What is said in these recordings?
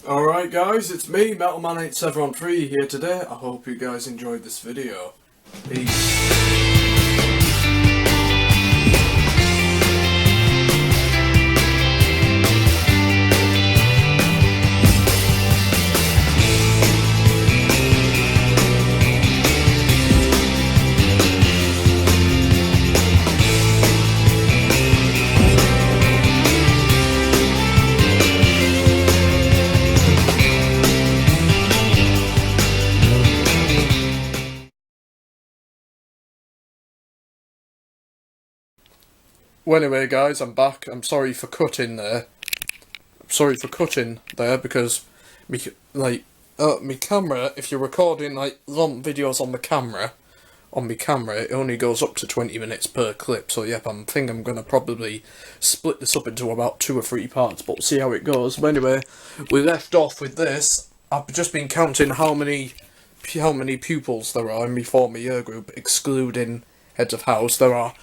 Alright guys, it's me, MetalMan8713 here today. I hope you guys enjoyed this video. Peace. Well, anyway guys, I'm back. I'm sorry for cutting there. Because my camera, if you're recording like long videos on my camera, it only goes up to 20 minutes per clip. So yep, I think I'm gonna probably split this up into about 2 or 3 parts, but we'll see how it goes. But anyway, we left off with this. I've just been counting how many pupils there are in my former year group, excluding heads of house. There are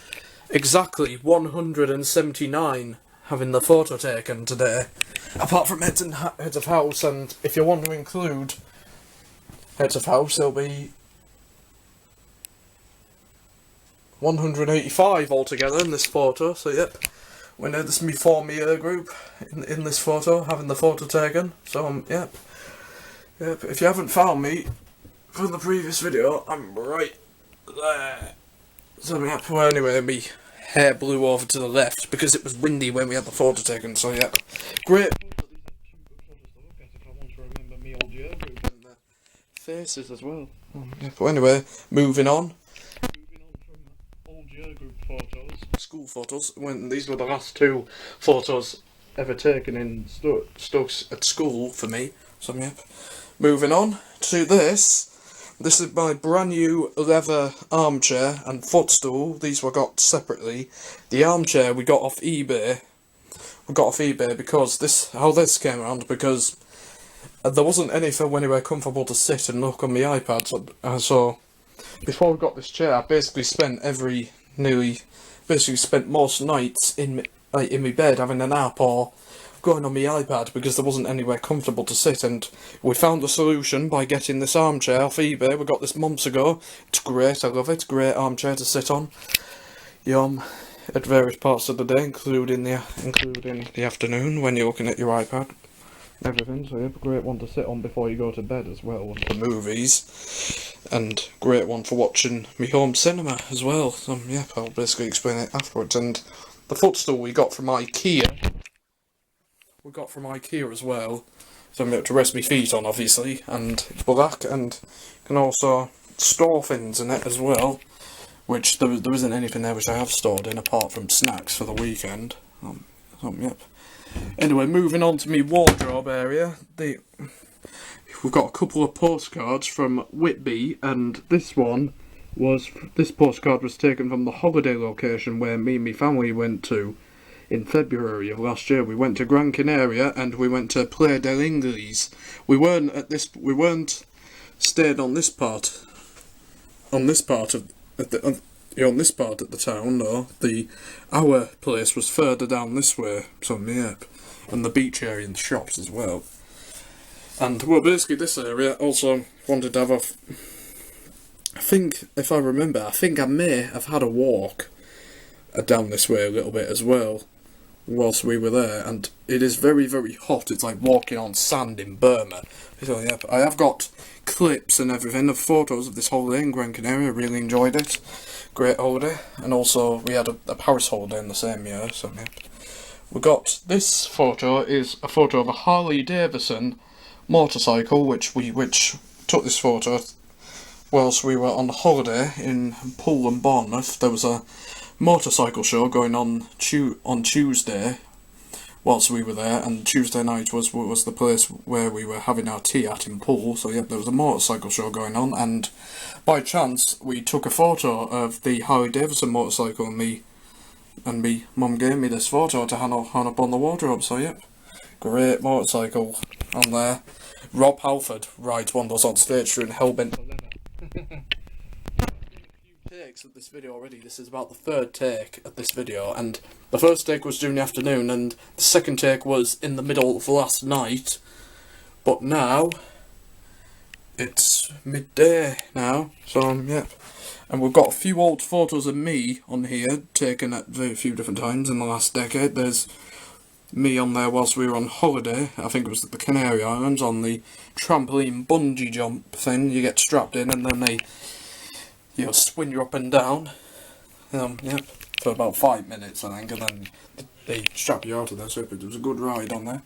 exactly 179 having the photo taken today, apart from heads of house, and if you want to include heads of house, there'll be 185 altogether in this photo. So yep, we know this is my former year group in this photo, having the photo taken. So yep, if you haven't found me from the previous video, I'm right there. So yep, well anyway, my hair blew over to the left because it was windy when we had the photo taken, so yep. Great. If I want to remember me old year group and the faces as well. Yep. Well anyway, moving on from old year group photos, school photos, when these were the last 2 photos ever taken in Stokes at school for me. So yep. Moving on to this. This is my brand new leather armchair and footstool. These were got separately. The armchair we got off eBay. Because how this came around, because there wasn't anything anywhere comfortable to sit and look on my iPad. So before we got this chair, I basically spent most nights in my bed having a nap or going on my iPad because there wasn't anywhere comfortable to sit, and we found the solution by getting this armchair off eBay. We got this months ago. It's great, I love it. Great armchair to sit on at various parts of the day, including the afternoon when you're looking at your iPad. Everything, so yep, a great one to sit on before you go to bed as well, and for movies, and great one for watching me home cinema as well. So yep, I'll basically explain it afterwards. And the footstool we got from IKEA. As well, so I'm able to rest my feet on, obviously, and it's black, and can also store things in it as well, which there isn't anything there which I have stored in apart from snacks for the weekend. Yep. Anyway, moving on to my wardrobe area, we've got a couple of postcards from Whitby, and this postcard was taken from the holiday location where me and my family went to in February of last year. We went to Gran Canaria and we went to Playa del Ingles. We weren't stayed on this part of the town. No, our place was further down this way. So yep, and the beach area and the shops as well. And well, basically this area also wanted to have I think I may have had a walk down this way a little bit as well whilst we were there, and it is very, very hot. It's like walking on sand in Burma. So yeah, I have got clips and everything of photos of this holiday in Gran Canaria. I really enjoyed it. Great holiday. And also we had a Paris holiday in the same year, so yeah. We got this photo is a photo of a Harley Davidson motorcycle, which took this photo whilst we were on holiday in Poole and Bournemouth. There was a motorcycle show going on Tuesday whilst we were there, and Tuesday night was the place where we were having our tea at in Poole. So yeah, there was a motorcycle show going on, and by chance we took a photo of the Harley Davidson motorcycle, and me mum gave me this photo to hang up on the wardrobe. So yep, great motorcycle on there. Rob Halford rides one of those on stage during Hellbent for Leather. Takes of this video already. This is about the 3rd take of this video, and the first take was during the afternoon, and the second take was in the middle of last night But now, it's midday now, so yep. And we've got a few old photos of me on here, taken at very few different times in the last decade. There's me on there whilst we were on holiday. I think it was at the Canary Islands on the trampoline bungee jump thing. You get strapped in and then they, swing you up and down. Yep, for about 5 minutes I think, and then they strap you out of there. So it was a good ride on there.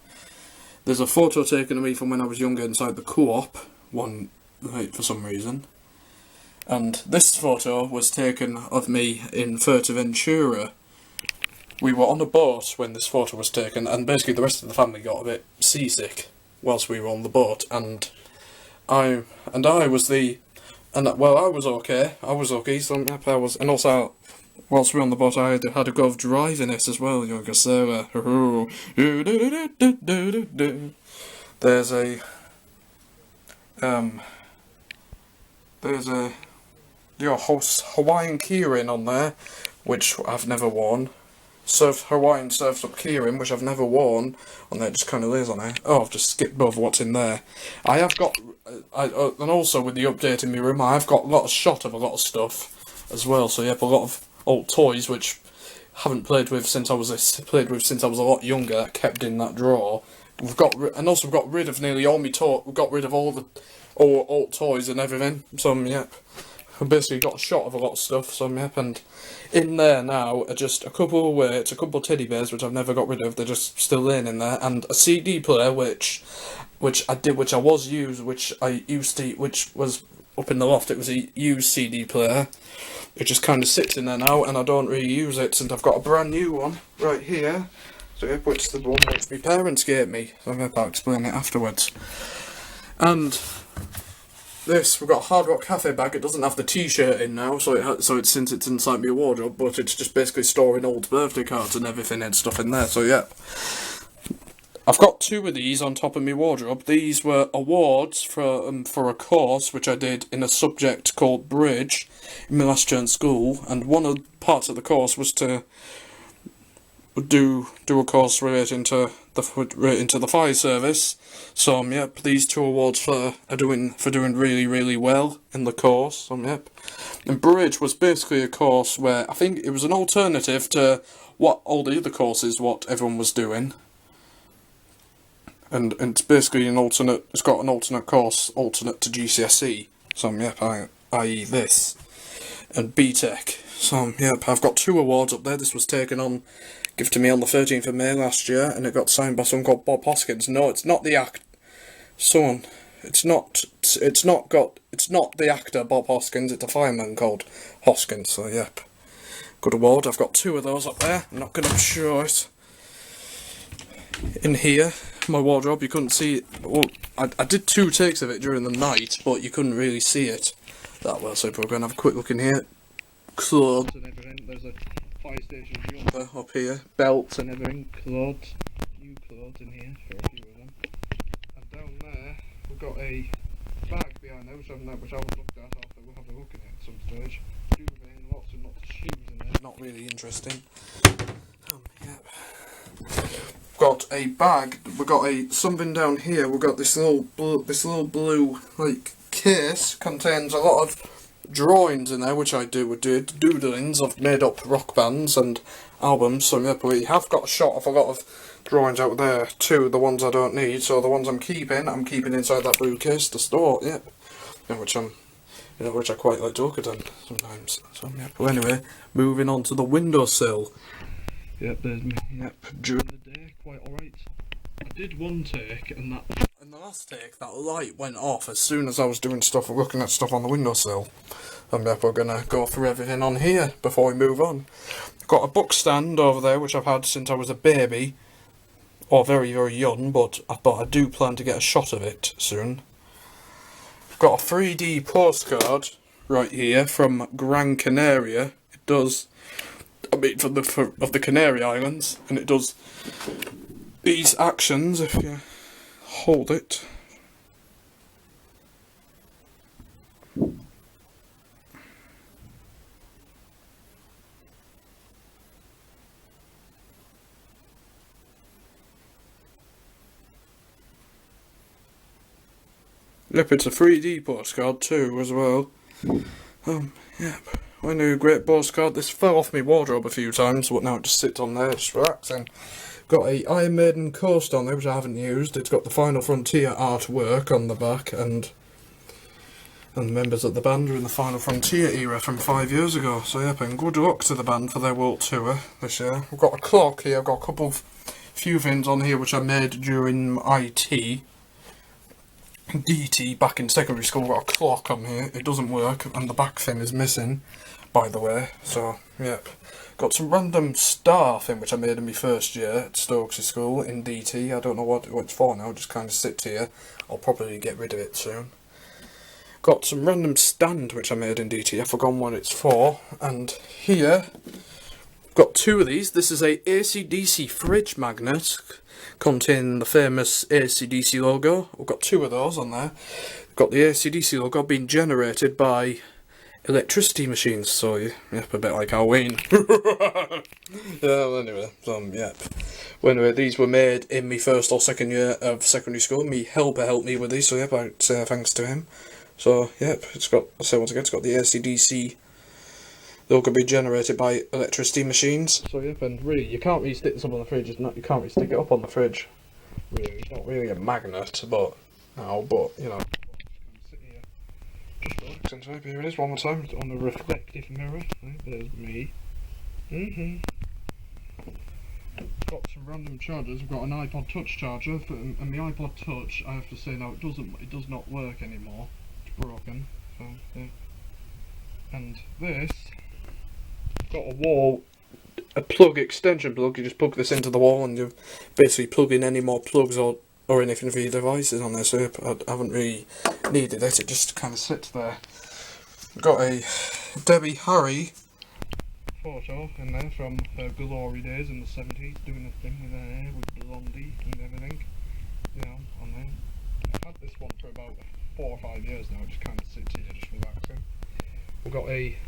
There's a photo taken of me from when I was younger inside the co-op one night for some reason. And this photo was taken of me in Fuerteventura. We were on a boat when this photo was taken, and basically the rest of the family got a bit seasick whilst we were on the boat, and I was okay. So I was, and also whilst we were on the boat, I had a go of driving it as well. Younger Sarah. There's a Hawaiian keyring on there, which I've never worn. Hawaiian surfed up keyring, which I've never worn on there. It just kind of lays on there. Oh, I've just skipped over what's in there. I have got, and also with the update in my room, I have got a lot of shot of a lot of stuff as well. So yep, a lot of old toys which I haven't played with since I was a lot younger. Kept in that drawer. We've got rid of nearly all my toys. We've got rid of all the old toys and everything. So yep. I've basically got a shot of a lot of stuff, so yep, and in there now are just a couple of weights, a couple of teddy bears which I've never got rid of, they're just still laying in there, and a CD player which was up in the loft. It was a used CD player. It just kind of sits in there now, and I don't really use it, and I've got a brand new one right here, so yep, which is the one which my parents gave me, so I'll explain it afterwards. And this, we've got a Hard Rock Cafe bag. It doesn't have the T-shirt in now, so since it's inside my wardrobe, but it's just basically storing old birthday cards and everything and stuff in there. So yeah, I've got 2 of these on top of my wardrobe. These were awards for a course which I did in a subject called Bridge in my last year in school, and one of the parts of the course was to do a course relating to the fire service. So yep, these 2 awards for doing really, really well in the course. So yep, and Bridge was basically a course where I think it was an alternative to what all the other courses, what everyone was doing, and it's basically it's got an alternate course, alternate to GCSE. So yep, i.e. this and BTEC. So yep, I've got 2 awards up there. This was gifted to me on the 13th of May last year, and it got signed by someone called Bob Hoskins. No, it's not the It's not the actor Bob Hoskins. It's a fireman called Hoskins. So yep, good award. I've got 2 of those up there. I'm not going to show it in here. My wardrobe, you couldn't see it. Well, I did 2 takes of it during the night, but you couldn't really see it that well. So we're going to have a quick look in here. Clothes and everything. There's a fire station jumper up here, belts and everything, clothes, new clothes in here for a few of them. And down there we've got a bag behind there which I haven't looked at. We'll have a look at it at some stage. Duvet and lots and lots of shoes in there. Not really interesting. Yep. Got a bag. We've got something down here. We've got this little blue like case, contains a lot of drawings in there, which I did doodlings of made up rock bands and albums. So yep, we have got a shot of a lot of drawings out there too, the ones I don't need. So the ones I'm keeping inside that blue case to store. Yep, which I quite like to look at them sometimes. So yep. Well, anyway, moving on to the windowsill. Yep, there's me. Yep, during the day, quite alright. I did one take, and in the last take, that light went off as soon as I was doing stuff, looking at stuff on the windowsill. And yep, we're gonna go through everything on here before we move on. I've got a book stand over there, which I've had since I was a baby, or very, very young, but I do plan to get a shot of it soon. I've got a 3D postcard right here from Gran Canaria. It does, of the Canary Islands, and it does these actions if you hold it. Yep, it's a 3D postcard too, as well. Yep. My new great postcard. This fell off my wardrobe a few times, but now it just sits on there, just relaxing. Got a Iron Maiden coaster on there, which I haven't used. It's got the Final Frontier artwork on the back, and the members of the band are in the Final Frontier era from 5 years ago. So yep, and good luck to the band for their world tour this year. We've got a clock here. I've got a couple of few things on here which I made during DT back in secondary school. We've got a clock on here. It doesn't work, and the back thing is missing, by the way. So yep. Got some random star thing which I made in my first year at Stokesley School in DT. I don't know what it's for now, it just kind of sits here. I'll probably get rid of it soon. Got some random stand which I made in DT, I've forgotten what it's for. And here, got two of these. This is a AC/DC fridge magnet containing the famous AC/DC logo. We've got two of those on there. Got the AC/DC logo being generated by electricity machines, so yep, a bit like Halloween. Yeah, well, anyway, yep. Well, anyway, these were made in my first or second year of secondary school. Me helper helped me with these, so yep, I'd say thanks to him. So yep, it's got, I'll say once again, it's got the AC/DC logo being generated by electricity machines. So yep, and really, you can't really stick this up on the fridge. You can't really stick it up on the fridge. Really, it's not really a magnet, but you know. Just relax into it. Here it is one more time on the reflective mirror. There's me. Got some random chargers. I've got an iPod Touch charger, and the iPod Touch, I have to say now, it does not work anymore. It's broken. So yeah. And this, got a plug extension plug. You just plug this into the wall, and you basically plug in any more plugs or anything for your devices on there. So I haven't really needed it. It just kind of sits there. Got a Debbie Harry photo in there from her glory days in the 70s, doing a thing with her hair with blondie and everything. You know, on there. I've had this one for about 4 or 5 years now. It just kind of sits here, just relaxing. We've got a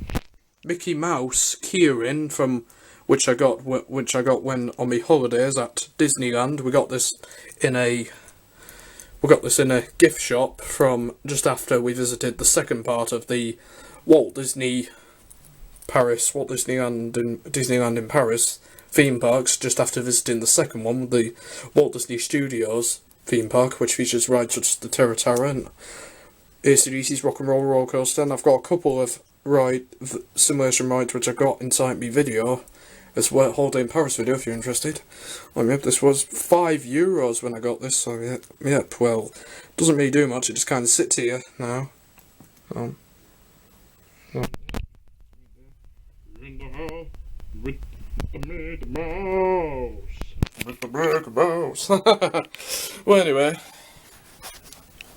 Mickey Mouse keyring from which I got when on my holidays at Disneyland. We got this in a gift shop from just after we visited the second part of the Disneyland in Paris theme parks, just after visiting the second one, the Walt Disney Studios theme park, which features rides such as the Terra Terra and AC/DC's Rock and Roll Roller Coaster. And I've got a couple of simulation rides which I got inside my video, as well, Holiday in Paris video if you're interested. Yep, this was €5 when I got this, so yep, well, doesn't really do much, it just kind of sits here now. In the house with the Mickey Mouse. With the Mickey Mouse. Well, anyway,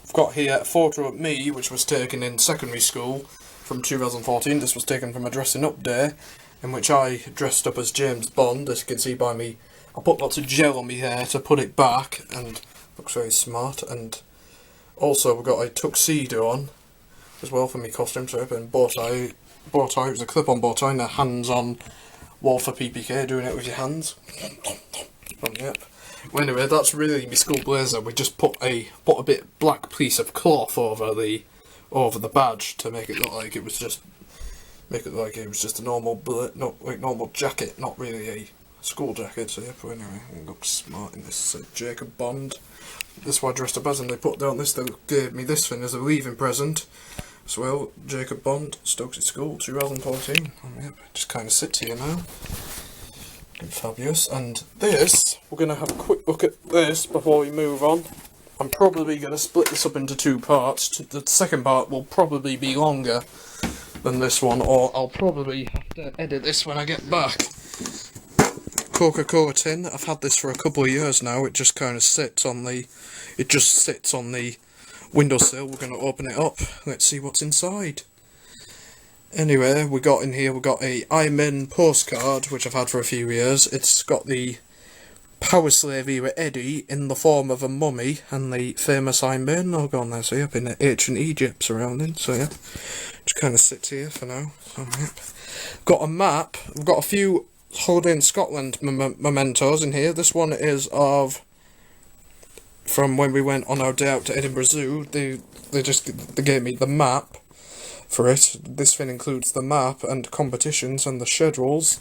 I've got here a photo of me, which was taken in secondary school from 2014. This was taken from a dressing up day, in which I dressed up as James Bond. As you can see by me, I put lots of gel on my hair to put it back, and looks very smart. And also we've got a tuxedo on as well for my costume, so and bow tie. It was a clip-on bow tie and a hands-on wall for PPK, doing it with your hands. Yep. Well, anyway, that's really my school blazer. We just put a bit black piece of cloth over the badge to make it look like it was just a normal normal jacket, not really a school jacket. So yeah, but anyway, it looks smart in this Jacob Bond. This is what I dressed up as, and they put down this. They gave me this thing as a leaving present as well. Jacob Bond, Stokesley School, 2014. Yep, it just kind of sits here now. Fabulous. And this, we're going to have a quick look at this before we move on. I'm probably going to split this up into 2 parts. The second part will probably be longer than this one, or I'll probably have to edit this when I get back. Coca-Cola tin. I've had this for a couple of years now. It just kind of sits on the windowsill. We're going to open it up. Let's see what's inside. Anyway, we got a Iron Maiden postcard, which I've had for a few years. It's got the Power Slave era Eddie in the form of a mummy and the famous Iron Maiden logo on there. So yep, in ancient Egypt surrounding. So yeah, just kind of sits here for now. So yep, got a map. We've got a few Holiday in Scotland mementos in here. This one is of from when we went on our day out to Edinburgh Zoo. They gave me the map for it. This thing includes the map and competitions and the schedules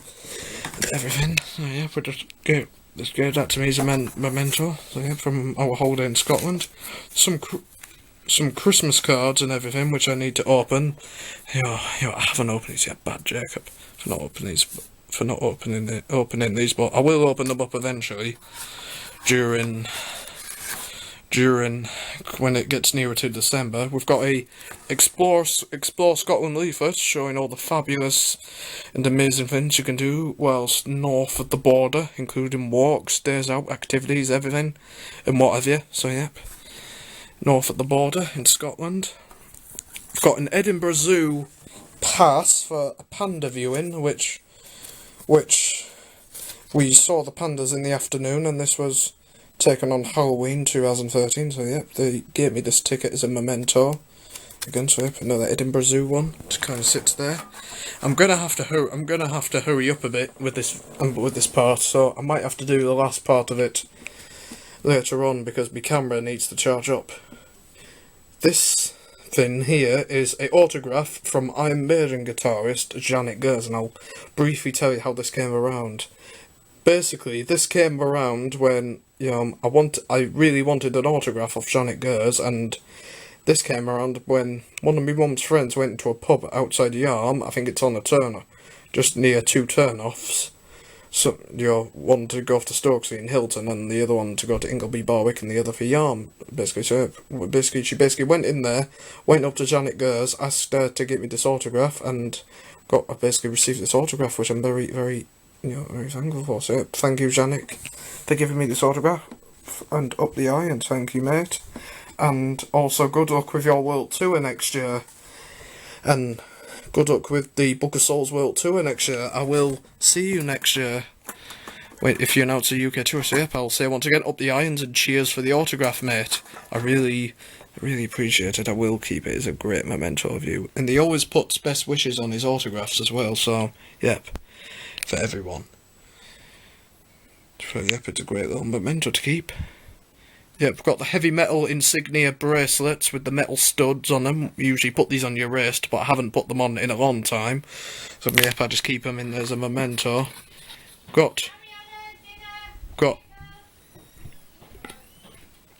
and everything. So yeah, we just gave that to me as a memento. So yeah, from our holiday in Scotland. Some Christmas cards and everything which I need to open. I haven't opened these yet. Bad Jacob for not opening these, but I will open them up eventually during when it gets nearer to December. We've got a Explore Scotland leaflet showing all the fabulous and amazing things you can do whilst north of the border, including walks, days out, activities, everything, and what have you. So yep, north at the border in Scotland. We've got an Edinburgh Zoo pass for a panda viewing, which we saw the pandas in the afternoon, and this was taken on Halloween 2013, so yep, they gave me this ticket as a memento. Again, so yep, another Edinburgh Zoo one, just kind of sits there. I'm gonna have to hurry up a bit with this part, so I might have to do the last part of it later on because my camera needs to charge up. This thing here is a autograph from Iron Maiden guitarist Janet Gers, and I'll briefly tell you how this came around. Basically, this came around when I really wanted an autograph of Janet Gers, and this came around when one of my mum's friends went into a pub outside Yarm. I think it's on a turner, just near two turn-offs. So, one to go off to Stokesley and Hilton, and the other one to go to Ingleby, Barwick, and the other for Yarm, basically. So, she went in there, went up to Janet Gers, asked her to give me this autograph, and I basically received this autograph, which I'm very, very, very thankful for. So, thank you, Janet, for giving me this autograph, and up the eye, and thank you, mate. And also, good luck with your World Tour next year, and good luck with the Book of Souls World Tour next year. I will see you next year. Wait, if you announce a UK tour, so yep, I'll say once again, up the irons and cheers for the autograph, mate. I really appreciate it. I will keep it as a great memento of you. And he always puts best wishes on his autographs as well, so, yep, for everyone. So, yep, it's a great little memento to keep. Yep, we've got the heavy metal insignia bracelets with the metal studs on them. You usually put these on your wrist, but I haven't put them on in a long time. So yep, I just keep them in there as a memento. Got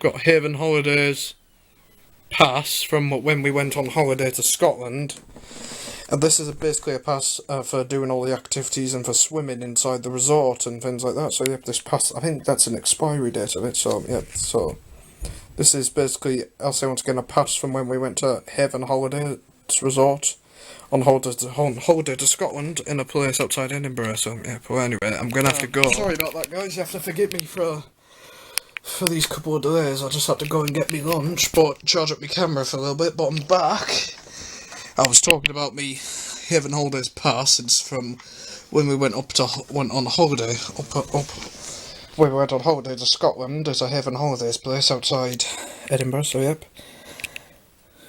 Haven Holidays pass from when we went on holiday to Scotland. And this is basically a pass for doing all the activities and for swimming inside the resort and things like that. So yep, this pass, I think that's an expiry date of it. So yep, so this is basically, I'll say once again, a pass from when we went to Haven Holiday Resort on holiday to Scotland in a place outside Edinburgh. So yeah, well anyway, I'm gonna have to go. Sorry about that, guys. You have to forgive me for these couple of delays. I just had to go and get me lunch, but charge up my camera for a little bit. But I'm back. I was talking about me Haven Holidays pass. It's from when we went on holiday when we went on holiday to Scotland. There's a Haven Holidays place outside Edinburgh. So yep,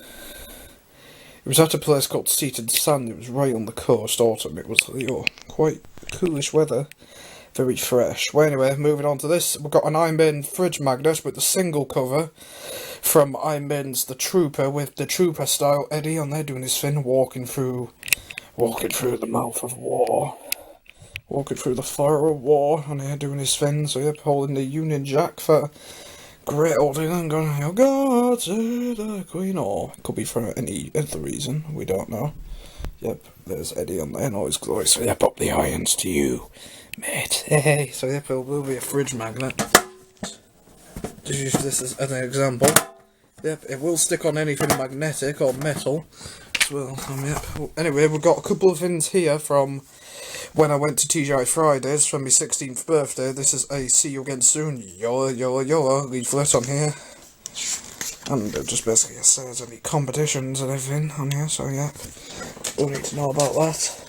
it was at a place called Seated Sand. It was right on the coast. Autumn. It was quite coolish weather. Very fresh. Well, anyway, moving on to this. We've got an Iron Maiden fridge magnet with the single cover from Iron Maiden's The Trooper, with the Trooper style Eddie on there doing his thing, walking through the mouth of war, walking through the fire of war, on there doing his thing. So yep, holding the Union Jack for great old England, going, oh God save the Queen, or it could be for any other reason, we don't know. Yep, there's Eddie on there in all his glory. So yep, up the irons to you, mate. Hey. So yep, it will be a fridge magnet. Just use this as an example. Yep, it will stick on anything magnetic or metal as well. Yep. Anyway, we've got a couple of things here from when I went to TGI Fridays for my 16th birthday. This is a see you again soon, yola yola yola leaflet on here. And it just basically says any competitions and everything on here, so yeah, we'll need to know about that.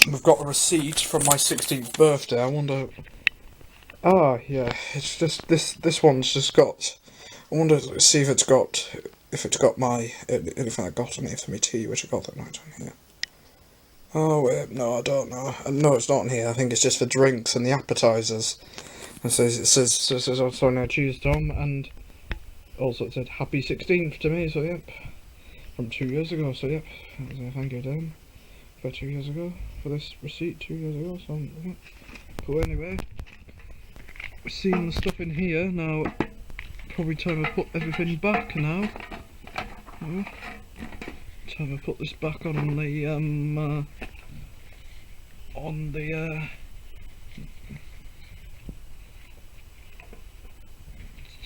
We've got a receipt from my 16th birthday. I wonder... Ah, yeah, it's just, this one's just got... I wonder to see if it's got my... anything I got on here for me tea, which I got that night on here. Oh, wait, no, I don't know. No, it's not on here. I think it's just for drinks and the appetisers. It says also now cheers Tom, and also it said happy 16th to me, so yep. From 2 years ago, so yep. Thank you Dan for 2 years ago, for this receipt 2 years ago, so yep. But anyway, we're seeing the stuff in here now. Probably time to put everything back now. Yeah. Time to put this back on the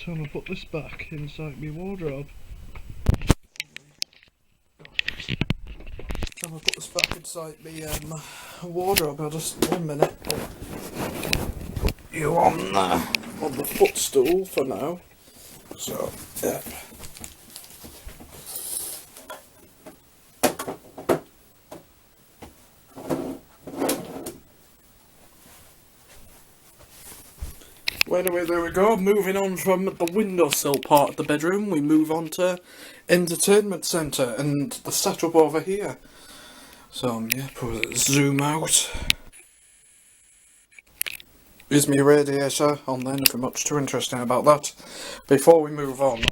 time to put this back inside my wardrobe. Time to put this back inside my wardrobe. I'll just 1 minute. Put you on the footstool for now. So yeah. Well, anyway, there we go. Moving on from the windowsill part of the bedroom, we move on to entertainment centre and the setup over here. So, yeah, zoom out. Is my radiator on then? Nothing much too interesting about that. Before we move on,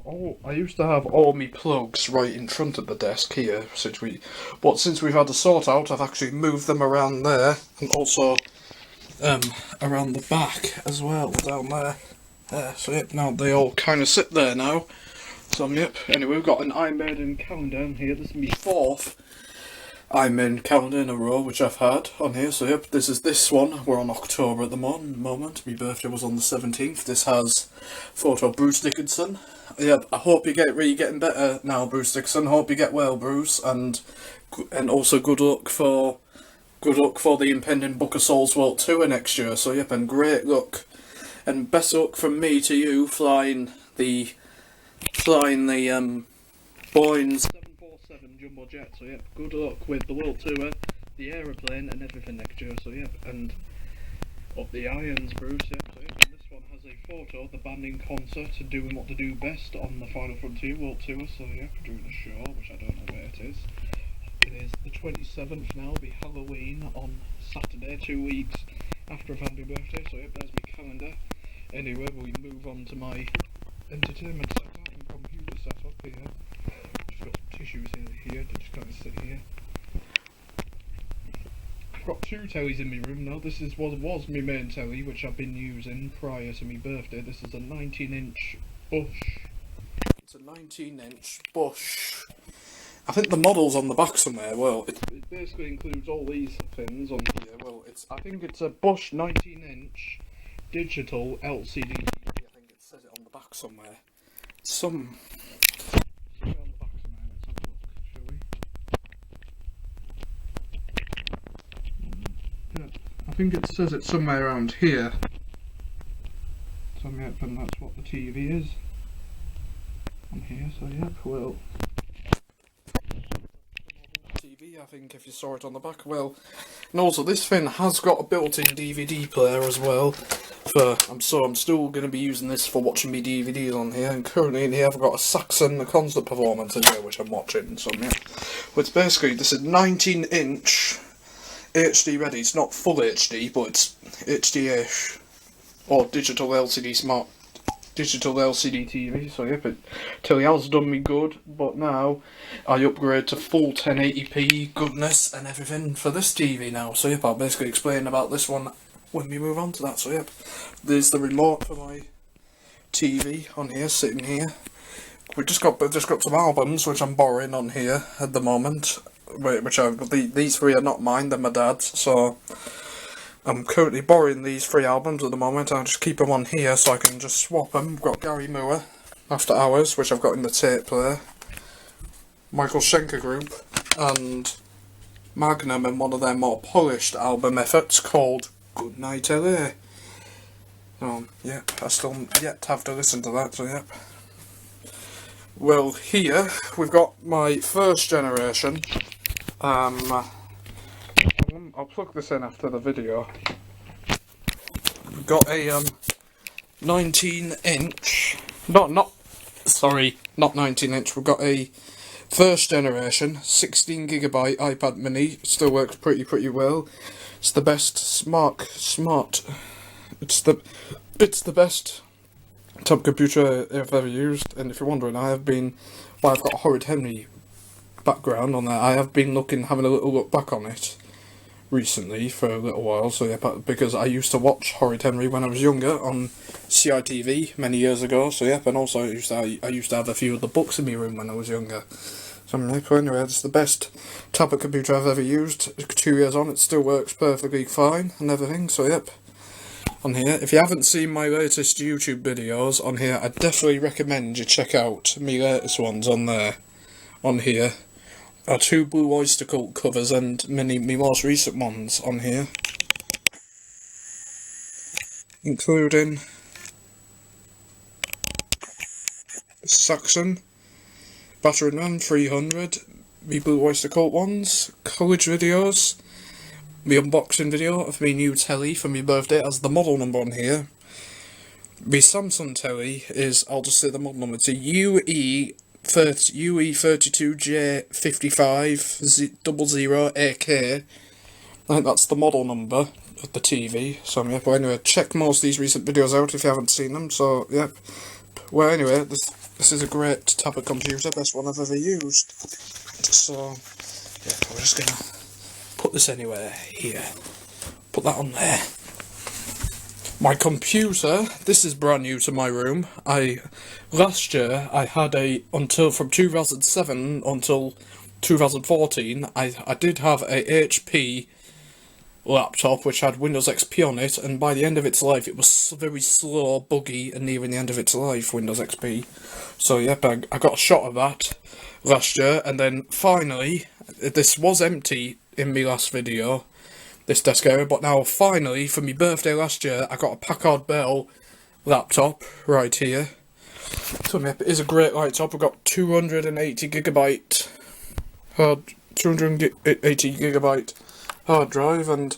I used to have all my plugs right in front of the desk here, since we've had a sort out, I've actually moved them around there, and also around the back as well, down there. So yep, now they all kind of sit there now. So yep, anyway, we've got an Iron Maiden calendar down here. This is my 4th Iron Maiden calendar in a row, which I've had on here. So yep, this is this one. We're on October at the moment. My birthday was on the 17th. This has photo of Bruce Dickinson. Yep, I hope you're getting better now, Bruce Dickinson. Hope you get well, Bruce, and also good luck for the impending Book of Souls World Tour next year. So yep, and great luck and best luck from me to you flying the Boeing 747 jumbo jet. So yep, good luck with the World Tour, the aeroplane, and everything next year. So yep, and up the irons, Bruce. Yep. So yep, and this one has a photo of the band in concert doing what they do best on the Final Frontier World Tour. So yep, doing a show, which I don't know where it is. It is the 27th now, it'll be Halloween on Saturday, 2 weeks after I've had my birthday, so yep, there's my calendar. Anyway, we move on to my entertainment setup and computer setup here. Just got some tissues here, just kind of sit here. I've got 2 tellies in my room now. This is what was my main telly, which I've been using prior to my birthday. This is a 19-inch Bush. It's a 19-inch Bush. I think the model's on the back somewhere. Well, it basically includes all these things on here. Well, I think it's a Bosch 19-inch digital LCD TV. I think it says it on the back somewhere. Somewhere on the back somewhere. Let's have a look, shall we? Yeah, I think it says it somewhere around here. So yep, and that's what the TV is on here. So yep, well. I think if you saw it on the back, well, and also this thing has got a built-in DVD player as well. I'm still going to be using this for watching me DVDs on here. And currently in here I've got a Saxon concert performance in here which I'm watching. So yeah, but basically this is 19-inch HD ready. It's not full HD, but it's HD-ish or digital LCD TV, so yep, Tilly has done me good, but now I upgrade to full 1080p goodness and everything for this TV now. So yep, I'll basically explain about this one when we move on to that. So yep, there's the remote for my TV on here, sitting here. We just got some albums which I'm borrowing on here at the moment, these 3 are not mine, they're my dad's, so I'm currently borrowing these 3 albums at the moment. I'll just keep them on here so I can just swap them. I've got Gary Moore, After Hours, which I've got in the tape player, Michael Schenker Group, and Magnum in one of their more polished album efforts called Good Night LA. Yep, I still yet have to listen to that, so yep. Well, here we've got my first generation. I'll plug this in after the video. We've got a 19-inch, not 19-inch. We've got a first generation 16GB iPad Mini. It still works pretty well. It's the best smart. It's the It's the best tab computer I've ever used, and if you're wondering, I've got a Horrid Henry background on there. I have been having a little look back on it recently for a little while, so yeah, because I used to watch Horrid Henry when I was younger on CITV many years ago, so yeah, and also I used to have a few of the books in my room when I was younger. So anyway, it's the best tablet computer I've ever used. 2 years on, it still works perfectly fine and everything, so yep. On here, if you haven't seen my latest YouTube videos on here, I definitely recommend you check out my latest ones on there. On here are 2 Blue Oyster Cult covers and my most recent ones on here, including Saxon, Battering Ram 300, me Blue Oyster Cult ones, college videos, my unboxing video of my new telly for my birthday as the model number on here. My Samsung telly is, I'll just say the model number, it's a UE32J5500AK. I think that's the model number of the TV. So yeah, but anyway, check most of these recent videos out if you haven't seen them. So yep. Well anyway, this is a great tablet computer, best one I've ever used. So yeah, we're just gonna put this anywhere here. Put that on there. My computer, this is brand new to my room. Last year I had from 2007 until 2014, I did have a HP laptop which had Windows XP on it, and by the end of its life it was very slow, buggy, and nearing the end of its life, Windows XP. So yep, I got a shot of that last year, and then finally, this was empty in my last video, this desk area, but now finally, for my birthday last year, I got a Packard Bell laptop right here. So yep, it is a great laptop. I've got 280GB hard drive, and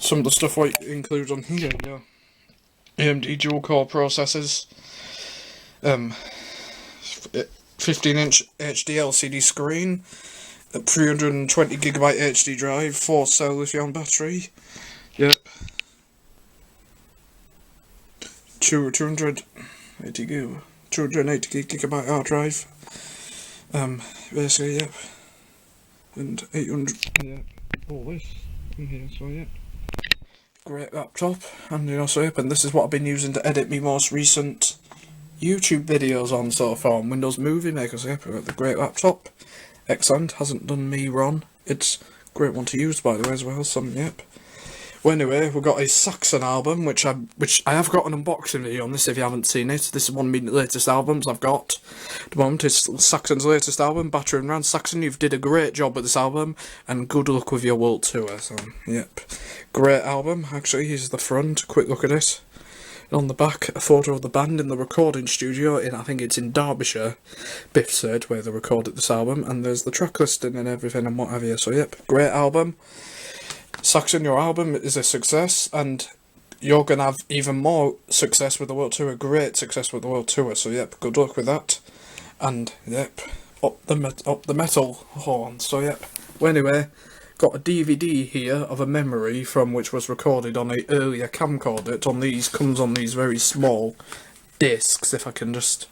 some of the stuff I include on here, yeah. AMD dual core processors, 15-inch HD LCD screen, a 320GB HD drive, 4-cell lithium battery, yep, 280GB hard drive, basically, yep, and 800, yeah, all this in here, so yep. Great laptop, and so yep, and this is what I've been using to edit my most recent YouTube videos on so far on Windows Movie Maker. So yep, I've got the great laptop. Excellent, hasn't done me wrong. It's a great one to use, by the way, as well. Yep. Well, anyway, we've got a Saxon album, which I have got an unboxing video on this if you haven't seen it. This is one of my latest albums I've got at the moment. It's Saxon's latest album, Battering Ram. Saxon, you've did a great job with this album, and good luck with your world tour. So, yep. Great album, actually. Here's the front. Quick look at it. On the back, a photo of the band in the recording studio I think it's in Derbyshire, Biff said, where they recorded this album, and there's the track listing and everything and what have you. So yep, great album. Saxon, your album is a success, and you're going to have even more success with the world tour, great success with the world tour, so yep, good luck with that. And yep, up the metal horn, so yep. Well anyway, got a DVD here of a memory from which was recorded on a earlier camcorder. It comes on these very small discs, if I can just...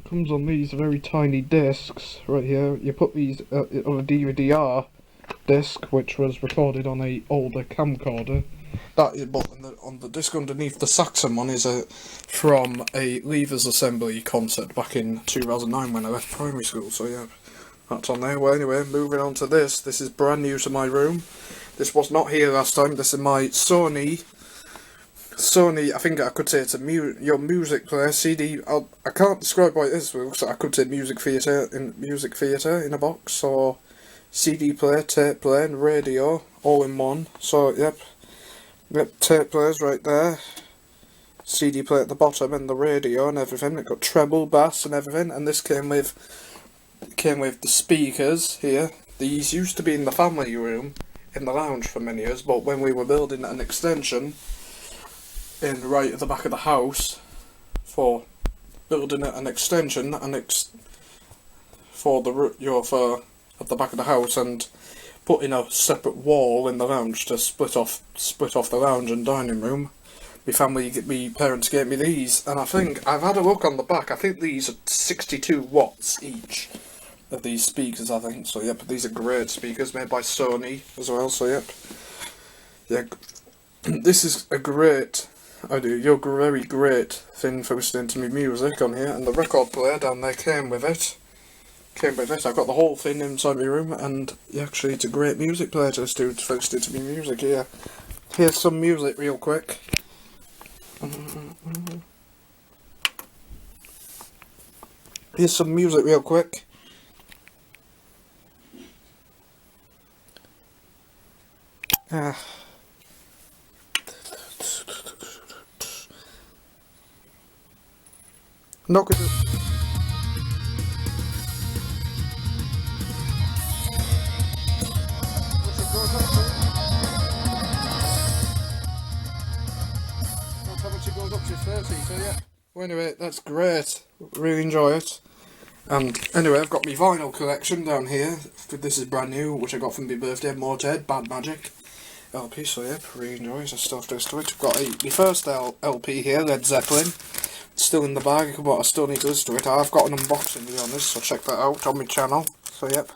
comes on these very tiny discs right here. You put these on a DVD-R disc, which was recorded on a older camcorder. But on the disc underneath the Saxon one is from a Leavers Assembly concert back in 2009 when I left primary school, so yeah. That's on there. Well, anyway, moving on to this. This is brand new to my room. This was not here last time. This is my Sony, I think I could say it's your music player, CD. I can't describe what it is, so I could say music theatre in a box, or CD player, tape player, and radio, all in one. So, yep, tape players right there. CD player at the bottom, and the radio and everything. It got treble, bass, and everything, and this came with the speakers here. These used to be in the family room in the lounge for many years, but when we were building an extension right at the back of the house for building an extension at the back of the house, and put in a separate wall in the lounge to split off the lounge and dining room. My parents gave me these, and I think I've had a look on the back. I think these are 62 watts each of these speakers. I think so. Yep, these are great speakers made by Sony as well. So yep, yeah, this is a great. You're very great thing for listening to me music on here, and the record player down there came with it. I've got the whole thing inside my room, and yeah, actually it's a great music player to listen to for listening to me music here. Here's some music real quick. Here's some music real quick. Not good. It goes up to 30, so yeah. Well, anyway, that's great. Really enjoy it. And anyway, I've got my vinyl collection down here. This is brand new, which I got from my birthday. Motorhead, Bad Magic LP. So yeah, really enjoy it. I still have to listen to it. I've got my first LP here, Led Zeppelin. It's still in the bag, but I still need to listen to it. I've got an unboxing video on this, so check that out on my channel. So yep.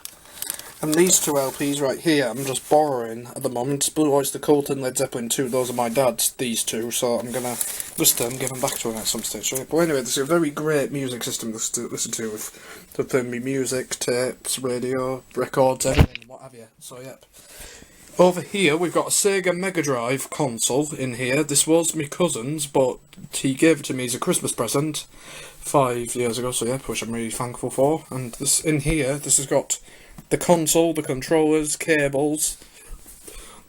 And these two LPs right here, I'm just borrowing at the moment. Blue Oyster Cult and Led Zeppelin 2, those are my dad's, these two, so I'm going to listen to them, give them back to him at some stage. Right? But anyway, this is a very great music system to listen to with playing me music, tapes, radio, records, everything, what have you. So, yep. Over here, we've got a Sega Mega Drive console in here. This was my cousin's, but he gave it to me as a Christmas present 5 years ago, so yep, which I'm really thankful for. And this in here, this has got the console, the controllers, cables,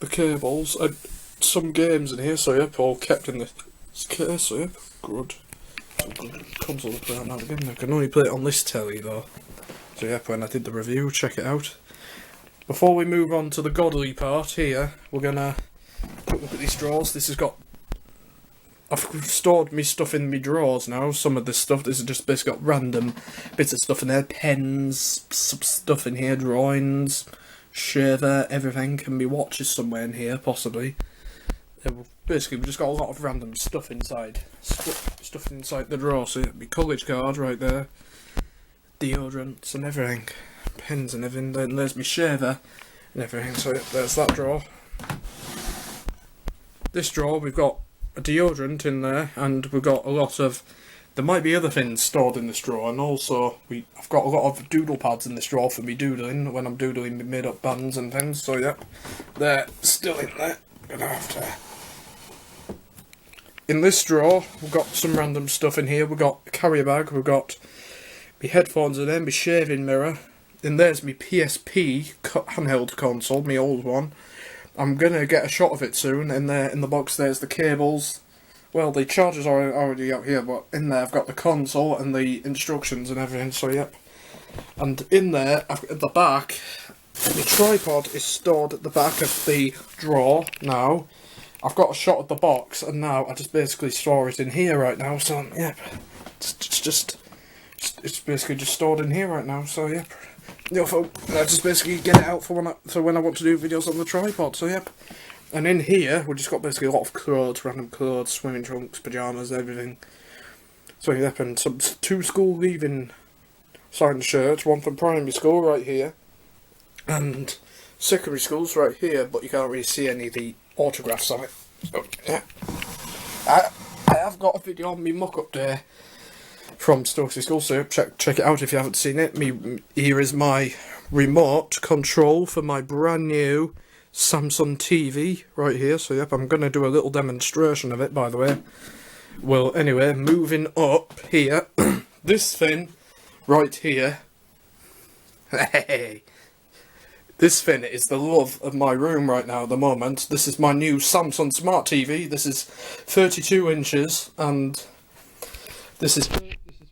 and some games in here, so yep, all kept in this case, so yep, good. Console to play on now again. I can only play it on this telly though. So yep, when I did the review, check it out. Before we move on to the godly part here, we're gonna look at these drawers. This has got, I've stored me stuff in my drawers now. Some of this stuff, this is just basically got random bits of stuff in there. Pens, some stuff in here, drawings, shaver, everything. And my watch is somewhere in here, possibly. Basically, we've just got a lot of random stuff inside. Stuff inside the drawer. So my college card right there. Deodorants and everything. Pens and everything. Then there's my shaver and everything. So there's that drawer. This drawer, we've got a deodorant in there, and we've got a lot of, there might be other things stored in this drawer, and also I've got a lot of doodle pads in this drawer for me doodling when I'm doodling made up bands and things. So yep, they're still in there. Gonna have to. In this drawer, we've got some random stuff in here. We've got a carrier bag. We've got my headphones in there, my shaving mirror. And there's my PSP handheld console, my old one. I'm gonna get a shot of it soon. In there, in the box, there's the cables. Well, the chargers are already out here, but in there I've got the console and the instructions and everything. So yep. And in there, at the back, the tripod is stored at the back of the drawer. Now, I've got a shot of the box, and now I just basically store it in here right now. So yep, it's basically just stored in here right now. So yep. I just basically get it out for when I want to do videos on the tripod, so yep. And in here, we've just got basically a lot of clothes, random clothes, swimming trunks, pyjamas, everything. So yep, and some 2 school leaving signed shirts, one from primary school right here, and secondary school's right here, but you can't really see any of the autographs on it. So yeah. I have got a video on me muck-up day from Stokesley School, so check it out if you haven't seen it. Here is my remote control for my brand new Samsung TV right here. So yep, I'm going to do a little demonstration of it, by the way. Well, anyway, moving up here, this thing right here, hey, this thing is the love of my room right now at the moment. This is my new Samsung Smart TV. This is 32 inches, and this is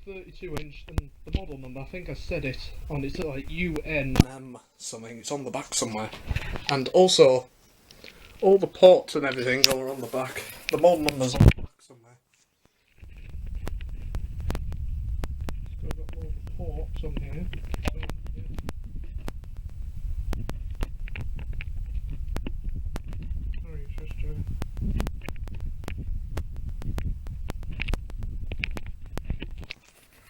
32 inch, and the model number, I think I said it on, it's like UNM something, it's on the back somewhere. And also, all the ports and everything are on the back. The model number's on the back somewhere. Still got all the ports on here. So, yeah.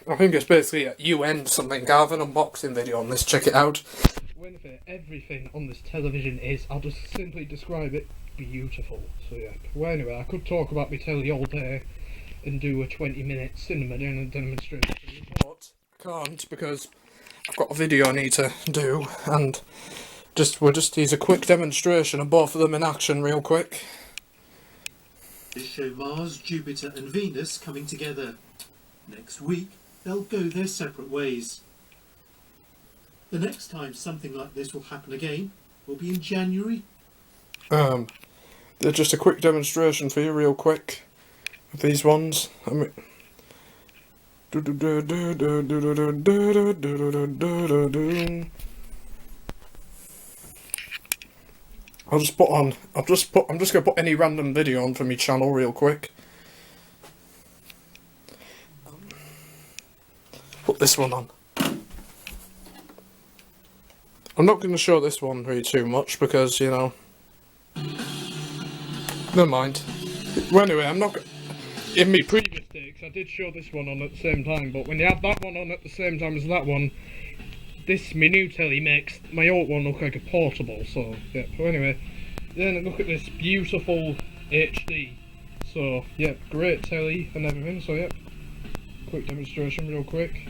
I think it's basically a UN something. I have an unboxing video on this, check it out. Everything on this television is, I'll just simply describe it, beautiful. So yeah, well anyway, I could talk about my telly all day and do a 20-minute cinema demonstration, but I can't because I've got a video I need to do, and we'll just use a quick demonstration of both of them in action real quick. This show Mars, Jupiter and Venus coming together. Next week, they'll go their separate ways. The next time something like this will happen again will be in January. Just a quick demonstration for you real quick of these ones. I'm just gonna put any random video on from my channel real quick. Put this one on. I'm not going to show this one really too much because, you know, never mind. Well, anyway, I'm not. In my previous takes, I did show this one on at the same time, but when you have that one on at the same time as that one, my new telly makes my old one look like a portable. So yeah. So anyway, then look at this beautiful HD. So yeah, great telly and everything. So yeah, quick demonstration, real quick.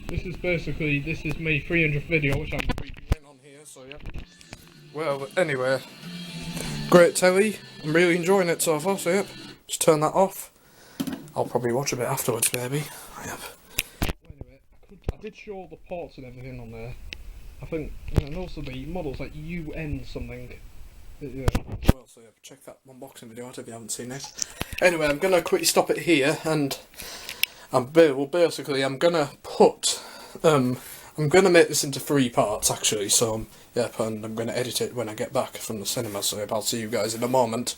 This is my 300th video, which I'm previewing on here, so yeah. Well, anyway, great telly. I'm really enjoying it so far, so yep. Just turn that off. I'll probably watch a bit afterwards, maybe. Yep. Anyway, I did show all the ports and everything on there. I think, and also the models like UN something. Yeah. Well, so yeah, check that unboxing video out if you haven't seen it. Anyway, I'm gonna quickly stop it here, and I'm gonna put, I'm gonna make this into 3 parts actually, so, yeah, and I'm gonna edit it when I get back from the cinema, so I'll see you guys in a moment.